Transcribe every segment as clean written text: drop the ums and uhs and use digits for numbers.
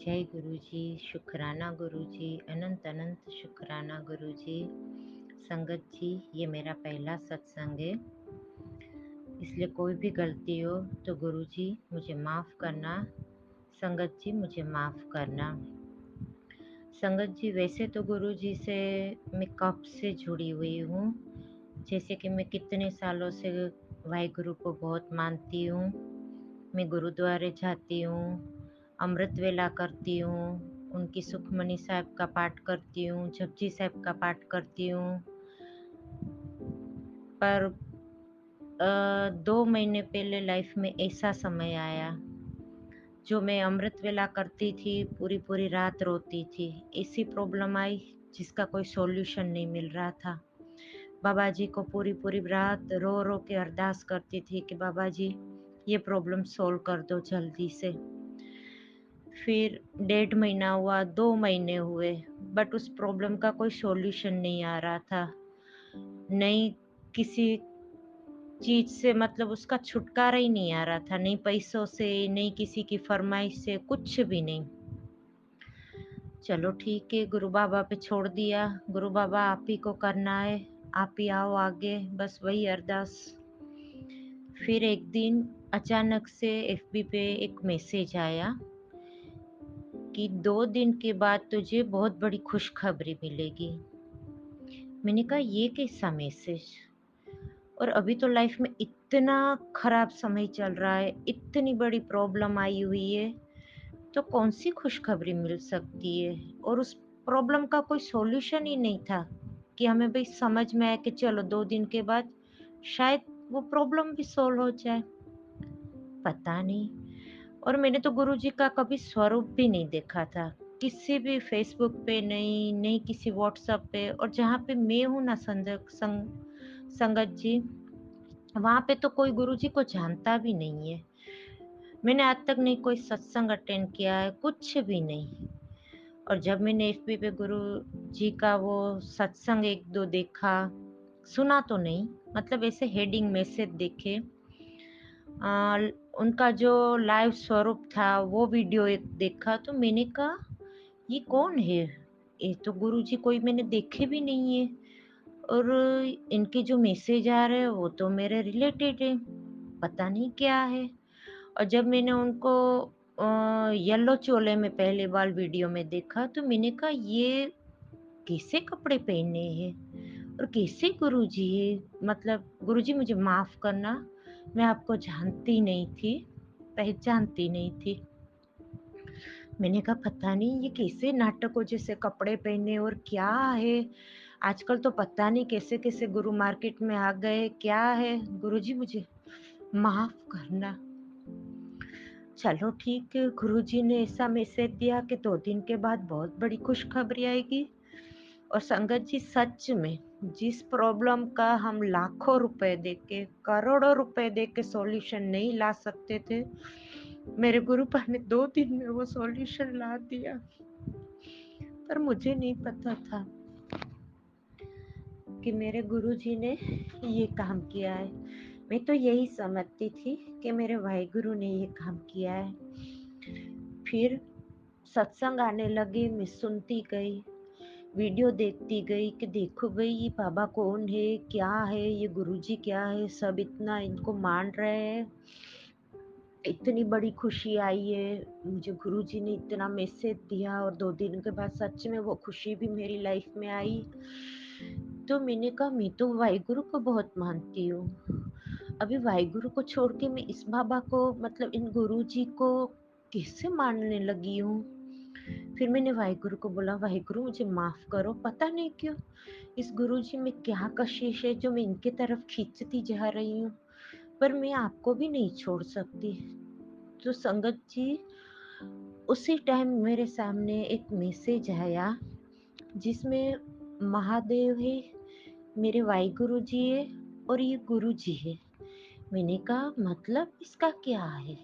जय गुरु जी, शुक्राना गुरु जी, अनंत अनंत शुक्राना गुरु जी। संगत जी, ये मेरा पहला सत्संग है, इसलिए कोई भी गलती हो तो गुरु जी मुझे माफ़ करना। संगत जी मुझे माफ़ करना। संगत जी, वैसे तो गुरु जी से मैं कब से जुड़ी हुई हूँ, जैसे कि मैं कितने सालों से वाहिगुरु को बहुत मानती हूँ। मैं गुरुद्वारे जाती हूँ, अमृत वेला करती हूँ, उनकी सुखमनी साहिब का पाठ करती हूँ, जपजी साहिब का पाठ करती हूँ। पर 2 महीने पहले लाइफ में ऐसा समय आया, जो मैं अमृत वेला करती थी, पूरी-पूरी रात रोती थी। ऐसी प्रॉब्लम आई जिसका कोई सॉल्यूशन नहीं मिल रहा था। बाबा जी को पूरी-पूरी रात रो-रो के अरदास करती थी कि बाबा जी, ये प्रॉब्लम सॉल्व कर दो जल्दी से। फिर 1.5 महीना हुआ, 2 महीने हुए, बट उस प्रॉब्लम का कोई सॉल्यूशन नहीं आ रहा था। नहीं किसी चीज़ से, मतलब उसका छुटकारा ही नहीं आ रहा था, नहीं पैसों से, नहीं किसी की फरमाइश से, कुछ भी नहीं। चलो ठीक है, गुरु बाबा पे छोड़ दिया। गुरु बाबा आप ही को करना है, आप ही आओ आगे, बस वही अरदास। फिर एक दिन अचानक से एफबी पे एक मैसेज आया कि 2 दिन के बाद तुझे बहुत बड़ी खुशखबरी मिलेगी। मैंने कहा ये कैसा मैसेज? और अभी तो लाइफ में इतना खराब समय चल रहा है, इतनी बड़ी प्रॉब्लम आई हुई है, तो कौन सी खुशखबरी मिल सकती है? और उस प्रॉब्लम का कोई सॉल्यूशन ही नहीं था कि हमें भाई समझ में आया कि चलो 2 दिन के बाद शायद वो प्रॉब्लम भी सॉल्व हो जाए। पता नहीं। और मैंने तो गुरुजी का कभी स्वरूप भी नहीं देखा था, किसी भी फेसबुक पे नहीं, नहीं किसी व्हाट्सएप पे। और जहाँ पे मैं हूँ ना संगत जी, वहाँ पे तो कोई गुरुजी को जानता भी नहीं है। मैंने आज तक नहीं कोई सत्संग अटेंड किया है, कुछ भी नहीं। और जब मैंने एफबी पे गुरु जी का वो सत्संग 1-2 देखा, सुना तो नहीं, मतलब ऐसे हेडिंग मैसेज देखे, उनका जो लाइव स्वरूप था वो वीडियो एक देखा, तो मैंने कहा ये कौन है? ये तो गुरुजी कोई मैंने देखे भी नहीं है। और इनके जो मैसेज आ रहे हैं वो तो मेरे रिलेटेड है, पता नहीं क्या है। और जब मैंने उनको येलो चोले में पहली बार वीडियो में देखा, तो मैंने कहा ये कैसे कपड़े पहने हैं और कैसे गुरुजी है? मतलब गुरुजी मुझे माफ़ करना, मैं आपको जानती नहीं थी, पहचानती नहीं थी। मैंने कहा पता नहीं ये कैसे नाटकों जैसे कपड़े पहने और क्या है? आजकल तो पता नहीं कैसे-कैसे गुरु मार्केट में आ गए, क्या है? गुरुजी मुझे माफ़ करना। चलो ठीक है, गुरुजी ने ऐसा मैसेज दिया कि 2 दिन के बाद बहुत बड़ी खुशखबरी आएगी। और संगत जी, सच में जिस प्रॉब्लम का हम लाखों रुपए देके, करोड़ों रुपए देके सॉल्यूशन नहीं ला सकते थे, मेरे गुरुपा ने 2 दिन में वो सॉल्यूशन ला दिया। पर मुझे नहीं पता था कि मेरे गुरुजी ने ये काम किया है। मैं तो यही समझती थी कि मेरे वाहिगुरु ने ये काम किया है। फिर सत्संग आने लगे, मैं सुनती गई, वीडियो देखती गई कि देखो भाई ये बाबा कौन है, क्या है, ये गुरुजी क्या है, सब इतना इनको मान रहे हैं। इतनी बड़ी खुशी आई है, मुझे गुरुजी ने इतना मैसेज दिया और 2 दिन के बाद सच में वो खुशी भी मेरी लाइफ में आई। तो मैंने कहा मैं तो वाहिगुरु को बहुत मानती हूँ, अभी वाहिगुरु को छोड़ के मैं इस बाबा को, मतलब इन गुरुजी को कैसे मानने लगी हूँ। फिर मैंने वाहिगुरु को बोला वाहिगुरु मुझे माफ़ करो, पता नहीं क्यों इस गुरुजी में क्या कशिश है जो मैं इनके तरफ खींचती जा रही हूँ, पर मैं आपको भी नहीं छोड़ सकती। तो संगत जी, उसी टाइम मेरे सामने एक मैसेज आया जिसमें महादेव है, मेरे वाहिगुरु जी है और ये गुरु जी है। मैंने कहा मतलब इसका क्या है?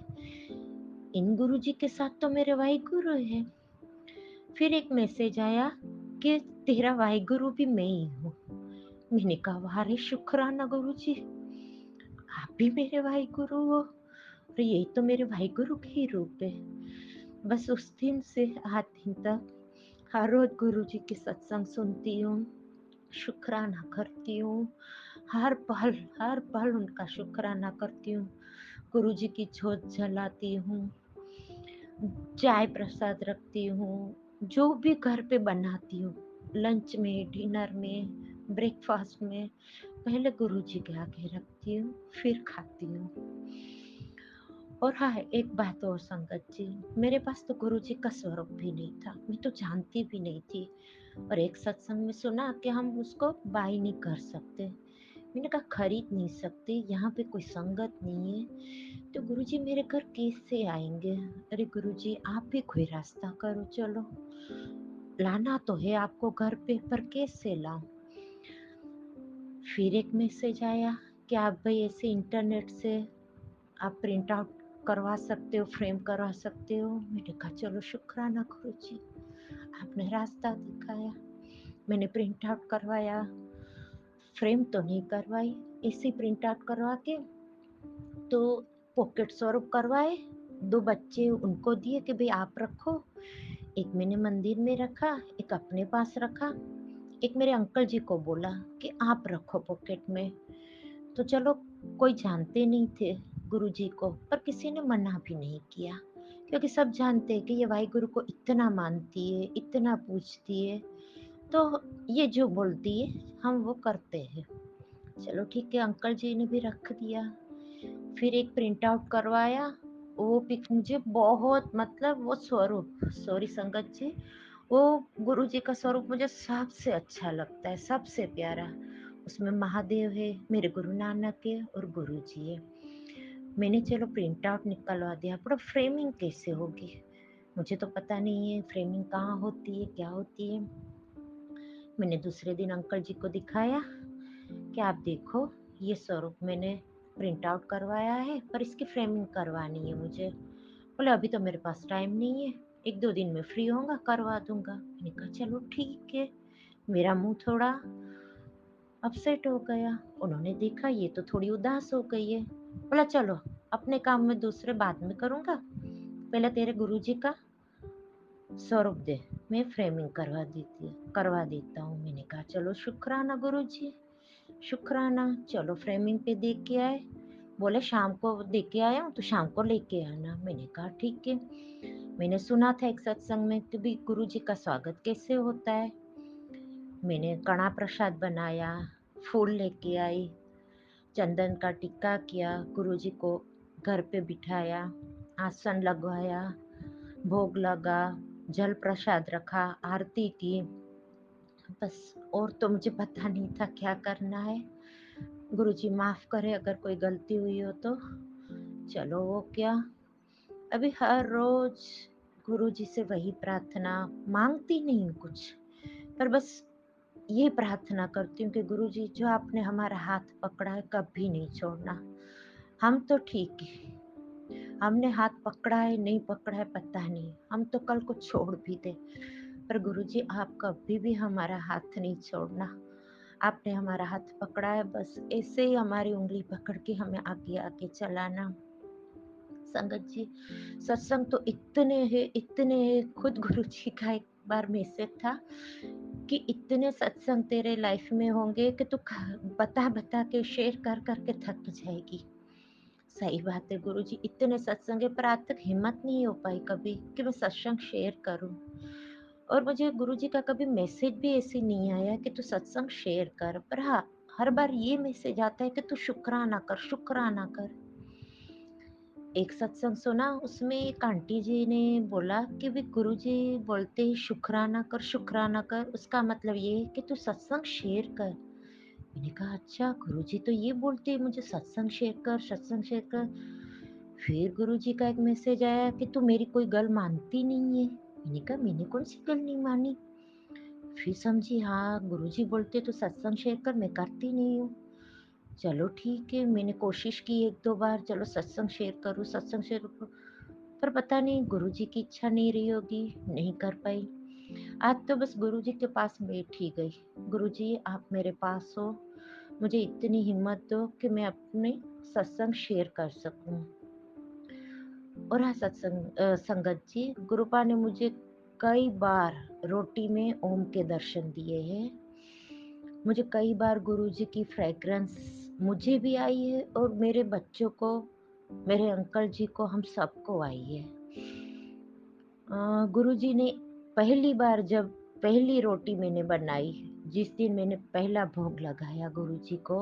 इन गुरु जी के साथ तो मेरे वाहिगुरु है। फिर एक मैसेज आया कि तेरा वाहिगुरु भी मैं ही हूँ। मैंने कहा वाह रे शुक्राना गुरु जी, आप भी मेरे वाहिगुरु हो और यही तो मेरे वाहिगुरु के ही रूप है। बस उस दिन से आज दिन तक हर रोज गुरुजी की सत्संग सुनती हूँ, शुक्राना करती हूँ, हर पल उनका शुक्राना करती हूँ। गुरुजी की जोत जलाती हूँ, चाय प्रसाद रखती हूँ, जो भी घर पे बनाती हूँ, लंच में, डिनर में, ब्रेकफास्ट में, पहले गुरुजी के आगे रखती हूँ, फिर खाती हूँ। और हाँ, एक बात और संगत जी, मेरे पास तो गुरुजी का स्वरूप भी नहीं था, मैं तो जानती भी नहीं थी। और एक सत्संग में सुना कि हम उसको बाय नहीं कर सकते। मैंने कहा खरीद नहीं सकते, यहाँ पे कोई संगत नहीं है, तो गुरुजी मेरे घर कैसे आएंगे? अरे गुरुजी आप भी कोई रास्ता करो, चलो लाना तो है आपको घर पे, पर कैसे लाऊं? फिर एक मैसेज आया कि आप भाई ऐसे इंटरनेट से आप प्रिंट आउट करवा सकते हो, फ्रेम करवा सकते हो। मैंने कहा चलो शुक्राना गुरुजी, आपने रास्ता दिखाया। मैंने प्रिंट आउट करवाया, फ्रेम तो नहीं करवाई, ऐसे प्रिंट आउट करवा के तो पॉकेट स्वरूप करवाए। 2 बच्चे उनको दिए कि भाई आप रखो। एक मैंने मंदिर में रखा, एक अपने पास रखा, एक मेरे अंकल जी को बोला कि आप रखो पॉकेट में। तो चलो, कोई जानते नहीं थे गुरुजी को, पर किसी ने मना भी नहीं किया, क्योंकि सब जानते हैं कि ये वाहिगुरु को इतना मानती है, इतना पूजती है, तो ये जो बोलती है हम वो करते हैं। चलो ठीक है, अंकल जी ने भी रख दिया। फिर एक प्रिंट आउट करवाया, वो पिक मुझे बहुत, मतलब वो स्वरूप, सॉरी संगत जी, वो गुरु जी का स्वरूप मुझे सबसे अच्छा लगता है, सबसे प्यारा। उसमें महादेव है, मेरे गुरु नानक है और गुरु जी है। मैंने चलो प्रिंट आउट निकलवा दिया, पर फ्रेमिंग कैसे होगी? मुझे तो पता नहीं है फ्रेमिंग कहाँ होती है, क्या होती है। मैंने दूसरे दिन अंकल जी को दिखाया कि आप देखो, ये स्वरूप मैंने प्रिंट आउट करवाया है, पर इसकी फ्रेमिंग करवानी है मुझे। बोले अभी तो मेरे पास टाइम नहीं है, 1-2 दिन में फ्री होऊंगा, करवा दूंगा। मैंने कहा चलो ठीक है। मेरा मुंह थोड़ा अपसेट हो गया। उन्होंने देखा ये तो थोड़ी उदास हो गई है, बोला चलो अपने काम में दूसरे बाद में करूंगा, पहले तेरे गुरुजी का स्वरूप दे, मैं फ्रेमिंग करवा देता हूँ। मैंने कहा चलो शुक्राना गुरुजी, शुक्राना। चलो फ्रेमिंग पे दे के आए। बोले शाम को दे के आया हूँ तो शाम को लेके आना। मैंने कहा ठीक है। मैंने सुना था एक सत्संग में कि भी गुरु जी का स्वागत कैसे होता है। मैंने कड़ा प्रसाद बनाया, फूल लेके आई, चंदन का टिक्का किया, गुरु जी को घर पे बिठाया, आसन लगवाया, भोग लगा, जल प्रसाद रखा, आरती की। बस और तो मुझे पता नहीं था क्या करना है। गुरुजी माफ करे अगर कोई गलती हुई हो तो। चलो वो क्या, अभी हर रोज गुरुजी से वही प्रार्थना, मांगती नहीं हूँ कुछ, पर बस ये प्रार्थना करती हूँ कि गुरुजी जो आपने हमारा हाथ पकड़ा है कभी नहीं छोड़ना। हम तो ठीक है, हमने हाथ पकड़ा है नहीं पकड़ा है पता नहीं, हम तो कल को छोड़ भी दे, पर गुरुजी आप कभी भी हमारा हाथ नहीं छोड़ना। आपने हमारा हाथ पकड़ा है, बस ऐसे ही हमारी उंगली पकड़ के हमें आगे आगे चलाना। संगत जी, सत्संग तो इतने हैं। खुद गुरु जी का एक बार मैसेज था कि इतने सत्संग तेरे लाइफ में होंगे कि तू बता बता के शेयर कर करके थक जाएगी। सही बात है गुरु जी, इतने सत्संग है, पर आज तक हिम्मत नहीं हो पाई कभी कि मैं सत्संग शेयर करूं। और मुझे गुरु जी का कभी मैसेज भी ऐसे नहीं आया कि तू सत्संग शेयर कर, पर हाँ, हर बार ये मैसेज आता है कि तू शुक्राना कर, शुक्राना कर। एक सत्संग सुना, उसमें एक आंटी जी ने बोला कि भी गुरु जी बोलते हैं शुक्राना कर, शुक्राना कर, उसका मतलब ये है कि तू सत्संग शेयर कर। मैंने कहा अच्छा, गुरु जी तो ये बोलते हैं मुझे सत्संग शेयर कर, सत्संग शेयर कर। फिर गुरु जी का एक मैसेज आया कि तू मेरी कोई गल मानती नहीं है। मैंने कहा मैंने कौन सी गल नहीं मानी? फिर समझी, हाँ गुरु जी बोलते तो सत्संग शेयर कर, मैं करती नहीं हूँ। चलो ठीक है, मैंने कोशिश की 1-2 बार, चलो सत्संग शेयर करूँ, सत्संग शेयर करूँ, पर पता नहीं गुरुजी की इच्छा नहीं रही होगी, नहीं कर पाई। आज तो बस गुरुजी के पास बैठ ही गई। गुरुजी आप मेरे पास हो, मुझे इतनी हिम्मत दो कि मैं अपने सत्संग शेयर कर सकूं। और हाँ संगत जी, गुरुपा ने मुझे कई बार रोटी में ओम के दर्शन दिए हैं। मुझे कई बार गुरुजी की फ्रेग्रेंस मुझे भी आई है और मेरे बच्चों को, मेरे अंकल जी को, हम सबको आई है। गुरुजी ने पहली बार जब पहली रोटी मैंने बनाई, जिस दिन मैंने पहला भोग लगाया गुरुजी को,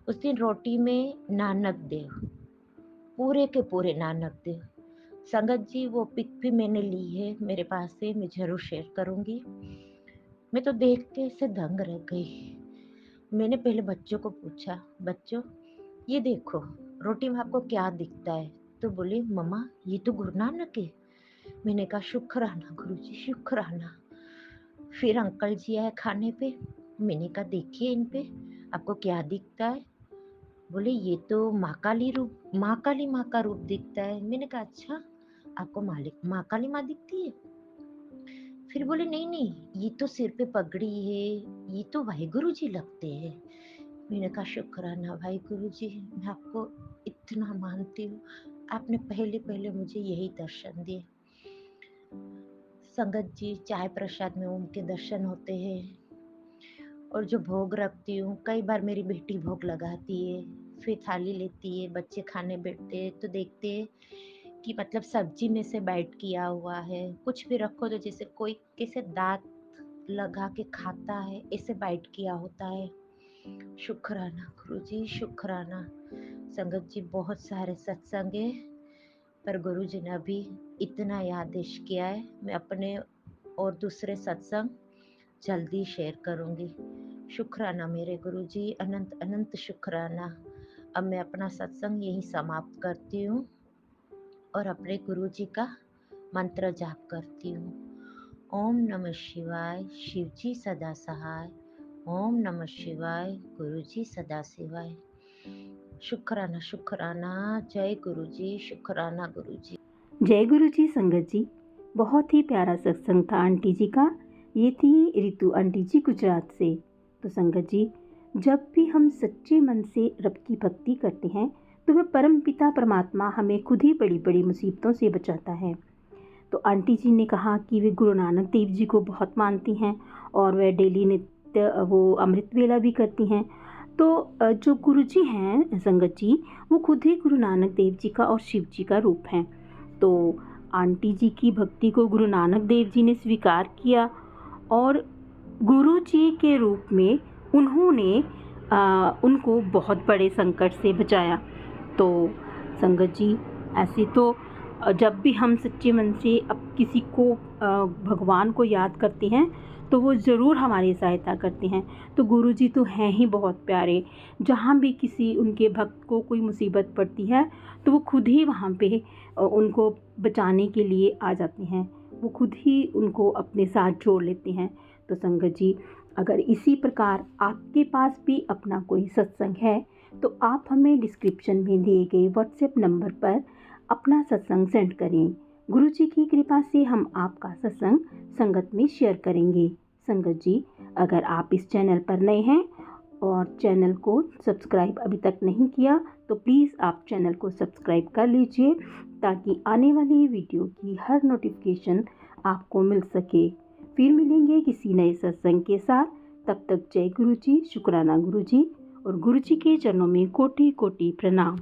उस दिन रोटी में नानक देव, पूरे के पूरे नानक देव। संगत जी, वो पिक भी मैंने ली है मेरे पास से, मैं जरूर शेयर करूंगी। मैं तो देख के ऐसे दंग रह गई। मैंने पहले बच्चों को पूछा, बच्चों ये देखो रोटी में आपको क्या दिखता है? तो बोले मम्मा ये तो गुरु नानक है। मैंने कहा शुक्राना गुरुजी, शुक्राना। फिर अंकल जी आए खाने पे, मैंने कहा देखिए इन पे आपको क्या दिखता है? बोले ये तो माँ का रूप दिखता है। मैंने कहा अच्छा, आपको माँ काली माँ दिखती है? फिर बोले नहीं नहीं, ये तो सिर पे पगड़ी है, ये तो वाहिगुरु जी लगते हैं। मैंने कहा शुक्राना वाहिगुरु जी, मैं आपको इतना मानती हूँ, आपने पहले पहले मुझे यही दर्शन दिए। संगत जी, चाय प्रसाद में ओम के दर्शन होते हैं और जो भोग रखती हूँ, कई बार मेरी बेटी भोग लगाती है, फिर थाली लेती है, बच्चे खाने बैठते हैं तो देखते हैं कि मतलब सब्जी में से बाइट किया हुआ है, कुछ भी रखो तो जैसे कोई कैसे दांत लगा के खाता है, ऐसे बाइट किया होता है। शुक्राना गुरुजी, शुक्राना। संगत जी, बहुत सारे सत्संग है, पर गुरुजी ने अभी इतना ही आदेश किया है। मैं अपने और दूसरे सत्संग जल्दी शेयर करूंगी। शुक्राना मेरे गुरुजी, अनंत अनंत शुक्राना। अब मैं अपना सत्संग यही समाप्त करती हूँ और अपने गुरुजी का मंत्र जाप करती हूँ। ओम नमः शिवाय, शिवजी सदा सहाय। ओम नमः शिवाय, गुरुजी सदा शिवाय। शुक्राना शुक्राना, जय गुरुजी, शुक्राना गुरुजी। जय गुरु जी। संगत जी, बहुत ही प्यारा सत्संग था आंटी जी का। ये थी रितु आंटी जी गुजरात से। तो संगत जी, जब भी हम सच्चे मन से रब की भक्ति करते हैं तो वह परम पिता परमात्मा हमें खुद ही बड़ी बड़ी मुसीबतों से बचाता है। तो आंटी जी ने कहा कि वे गुरु नानक देव जी को बहुत मानती हैं और वह डेली नित्य वो अमृत वेला भी करती हैं। तो जो गुरु जी हैं संगत जी, वो खुद ही गुरु नानक देव जी का और शिव जी का रूप हैं। तो आंटी जी की भक्ति को गुरु नानक देव जी ने स्वीकार किया और गुरु जी के रूप में उन्होंने उनको बहुत बड़े संकट से बचाया। तो संगत जी, ऐसे तो जब भी हम सच्चे मन से अब किसी को भगवान को याद करते हैं तो वो ज़रूर हमारी सहायता करते हैं। तो गुरु जी तो हैं ही बहुत प्यारे। जहाँ भी किसी उनके भक्त को कोई मुसीबत पड़ती है तो वो खुद ही वहाँ पे उनको बचाने के लिए आ जाते हैं, वो खुद ही उनको अपने साथ जोड़ लेते हैं। तो संगत जी, अगर इसी प्रकार आपके पास भी अपना कोई सत्संग है तो आप हमें डिस्क्रिप्शन में दिए गए व्हाट्सएप नंबर पर अपना सत्संग सेंड करें। गुरु जी की कृपा से हम आपका सत्संग संगत में शेयर करेंगे। संगत जी, अगर आप इस चैनल पर नए हैं और चैनल को सब्सक्राइब अभी तक नहीं किया तो प्लीज़ आप चैनल को सब्सक्राइब कर लीजिए ताकि आने वाली वीडियो की हर नोटिफिकेशन आपको मिल सके। फिर मिलेंगे किसी नए सत्संग के साथ। तब तक जय गुरु जी, शुक्राना गुरु जी, और गुरु जी के चरणों में कोटि कोटि प्रणाम।